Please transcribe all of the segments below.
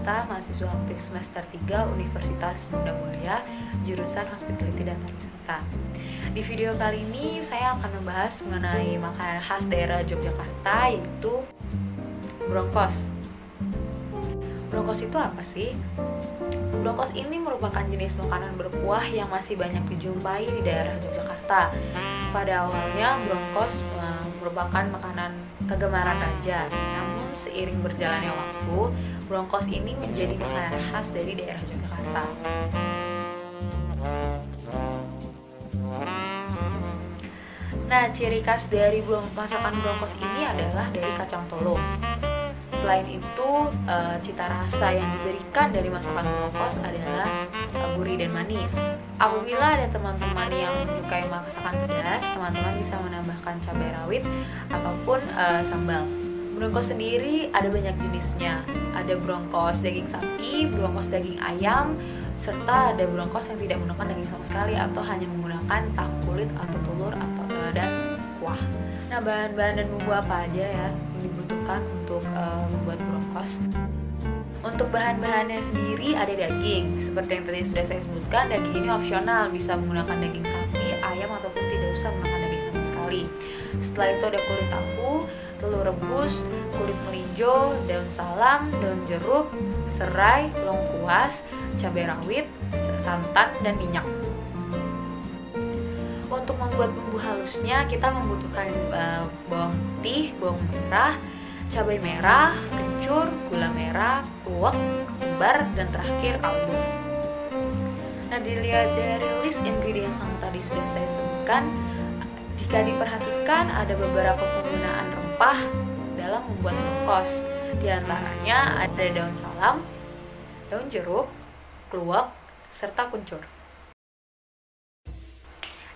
Pranata, mahasiswa aktif semester 3 Universitas Bunda Mulia, jurusan Hospitality dan Pariwisata. Di video kali ini saya akan membahas mengenai makanan khas daerah Yogyakarta, yaitu brongkos. Brongkos itu apa sih? Brongkos ini merupakan jenis makanan berkuah yang masih banyak dijumpai di daerah Yogyakarta. Pada awalnya, brongkos merupakan makanan kegemaran raja. Namun seiring berjalannya waktu, brongkos ini menjadi makanan khas dari daerah Yogyakarta. Nah, ciri khas dari masakan brongkos ini adalah dari kacang tolo. Selain itu, cita rasa yang diberikan dari masakan brongkos adalah gurih dan manis. Apabila ada teman-teman yang menyukai masakan pedas, teman-teman bisa menambahkan cabai rawit ataupun sambal. Brongkos sendiri ada banyak jenisnya. Ada brongkos daging sapi, brongkos daging ayam, serta ada brongkos yang tidak menggunakan daging sama sekali atau hanya menggunakan tahu kulit atau telur atau dan kuah. Nah, bahan-bahan dan bumbu apa aja ya yang dibutuhkan untuk membuat brongkos? Untuk bahan-bahannya sendiri ada daging. Seperti yang tadi sudah saya sebutkan, daging ini opsional, bisa menggunakan daging sapi, ayam ataupun tidak usah menggunakan daging sama sekali. Setelah itu ada kulit tahu, telur rebus, kulit melinjo, daun salam, daun jeruk, serai, lengkuas, cabai rawit, santan, dan minyak. Untuk membuat bumbu halusnya kita membutuhkan bawang putih, bawang merah, cabai merah, kencur, gula merah, kluwek, ketumbar, dan terakhir kaldu. Nah, dilihat dari list ingredients yang tadi sudah saya sebutkan, jika diperhatikan ada beberapa penggunaan rempah dalam membuat brongkos. Di antaranya ada daun salam, daun jeruk, kluwek, serta kuncur.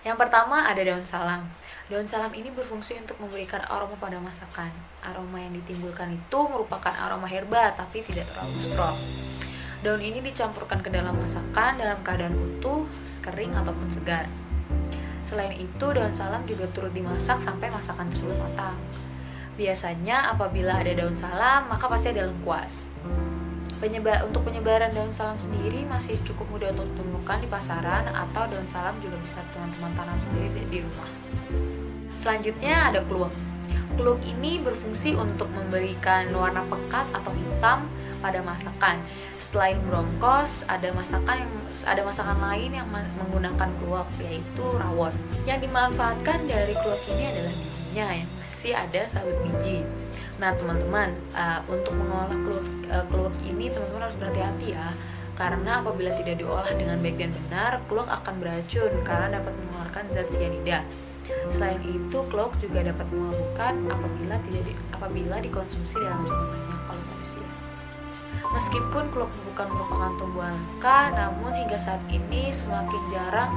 Yang pertama ada daun salam. Daun salam ini berfungsi untuk memberikan aroma pada masakan. Aroma yang ditimbulkan itu merupakan aroma herba tapi tidak terlalu strong. Daun ini dicampurkan ke dalam masakan dalam keadaan utuh, kering ataupun segar. Selain itu, daun salam juga turut dimasak sampai masakan tersebut matang. Biasanya apabila ada daun salam, maka pasti ada lengkuas. Untuk penyebaran daun salam sendiri masih cukup mudah untuk ditemukan di pasaran, atau daun salam juga bisa teman-teman tanam sendiri di rumah. Selanjutnya ada kluwek. Kluwek ini berfungsi untuk memberikan warna pekat atau hitam pada masakan. Selain brongkos, ada masakan lain yang menggunakan kluwek, yaitu rawon. Yang dimanfaatkan dari kluwek ini adalah bijinya yang masih ada sabut biji. Nah, teman-teman, untuk mengolah kluwek ini teman-teman harus berhati-hati ya, karena apabila tidak diolah dengan baik dan benar, kluwek akan beracun karena dapat mengeluarkan zat cyanida. Selain itu, kluwek juga dapat memabukkan apabila dikonsumsi dalam jumlah banyak oleh manusia. Meskipun kluwek bukan merupakan tumbuhan langka, namun hingga saat ini semakin jarang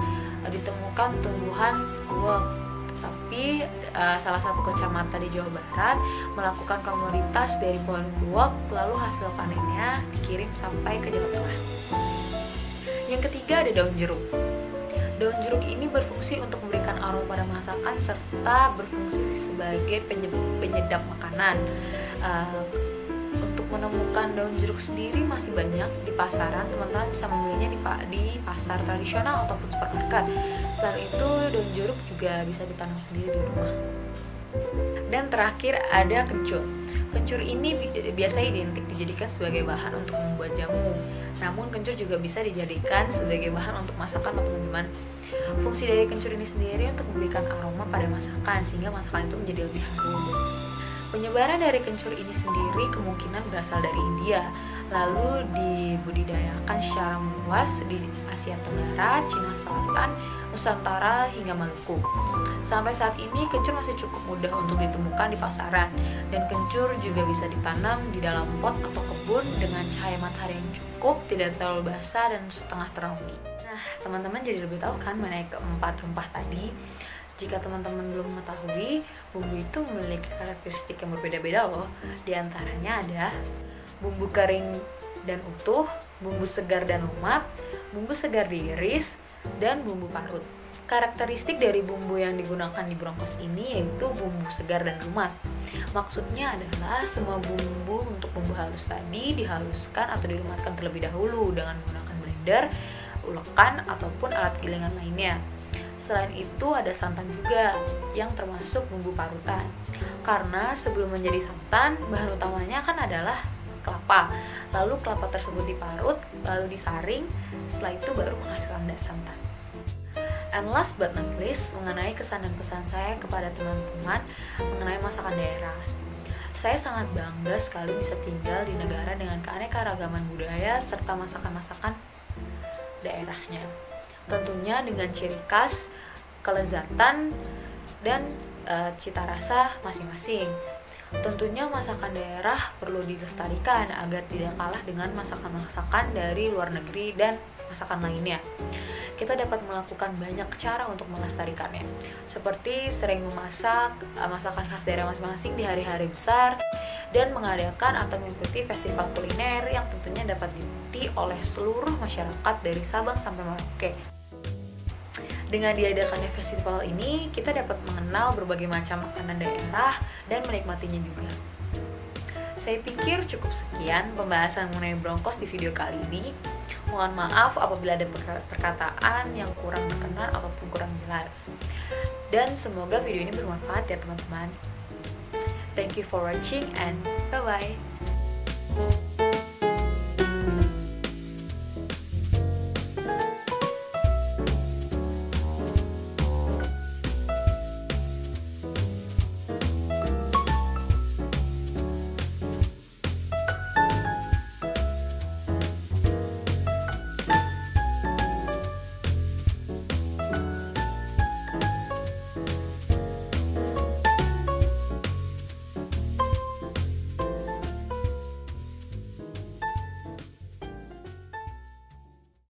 ditemukan tumbuhan kluwek. Tapi salah satu kecamatan di Jawa Barat melakukan komoditas dari pohon kluwek, lalu hasil panennya dikirim sampai ke Jawa Tengah. Yang ketiga ada daun jeruk. Daun jeruk ini berfungsi untuk memberikan aroma pada masakan serta berfungsi sebagai penyedap makanan. Untuk menemukan daun jeruk sendiri masih banyak di pasaran, teman-teman bisa membelinya di pasar tradisional ataupun supermarket. Selain itu, daun jeruk juga bisa ditanam sendiri di rumah. Dan terakhir ada kencur. Kencur ini biasanya identik dijadikan sebagai bahan untuk membuat jamu. Namun kencur juga bisa dijadikan sebagai bahan untuk masakan, teman-teman. Fungsi dari kencur ini sendiri untuk memberikan aroma pada masakan sehingga masakan itu menjadi lebih harum. Penyebaran dari kencur ini sendiri kemungkinan berasal dari India, lalu dibudidayakan secara luas di Asia Tenggara, Cina Selatan, Nusantara, hingga Maluku. Sampai saat ini kencur masih cukup mudah untuk ditemukan di pasaran, dan kencur juga bisa ditanam di dalam pot atau kebun dengan cahaya matahari yang cukup, tidak terlalu basah dan setengah teraumi. Nah, teman-teman jadi lebih tahu kan mengenai keempat rempah tadi. Jika teman-teman belum mengetahui, bumbu itu memiliki karakteristik yang berbeda-beda loh. Di antaranya ada bumbu kering dan utuh, bumbu segar dan lumat, bumbu segar diiris, dan bumbu parut. Karakteristik dari bumbu yang digunakan di brongkos ini yaitu bumbu segar dan lumat. Maksudnya adalah semua bumbu untuk bumbu halus tadi dihaluskan atau dilumatkan terlebih dahulu dengan menggunakan blender, ulekan, ataupun alat gilingan lainnya. Selain itu ada santan juga yang termasuk bumbu parutan. Karena sebelum menjadi santan, bahan utamanya kan adalah kelapa. Lalu kelapa tersebut diparut, lalu disaring, setelah itu baru menghasilkan santan. And last but not least, mengenai kesan dan pesan saya kepada teman-teman mengenai masakan daerah. Saya sangat bangga sekali bisa tinggal di negara dengan keanekaragaman budaya serta masakan-masakan daerahnya. Tentunya dengan ciri khas, kelezatan, dan cita rasa masing-masing. Tentunya masakan daerah perlu dilestarikan agar tidak kalah dengan masakan-masakan dari luar negeri dan masakan lainnya. Kita dapat melakukan banyak cara untuk melestarikannya, seperti sering memasak masakan khas daerah masing-masing di hari-hari besar, dan mengadakan atau mengikuti festival kuliner yang tentunya dapat diikuti oleh seluruh masyarakat dari Sabang sampai Merauke. Dengan diadakannya festival ini, kita dapat mengenal berbagai macam makanan daerah dan menikmatinya juga. Saya pikir cukup sekian pembahasan mengenai bronkos di video kali ini. Mohon maaf apabila ada perkataan yang kurang berkenan ataupun kurang jelas. Dan semoga video ini bermanfaat ya teman-teman. Thank you for watching and bye-bye.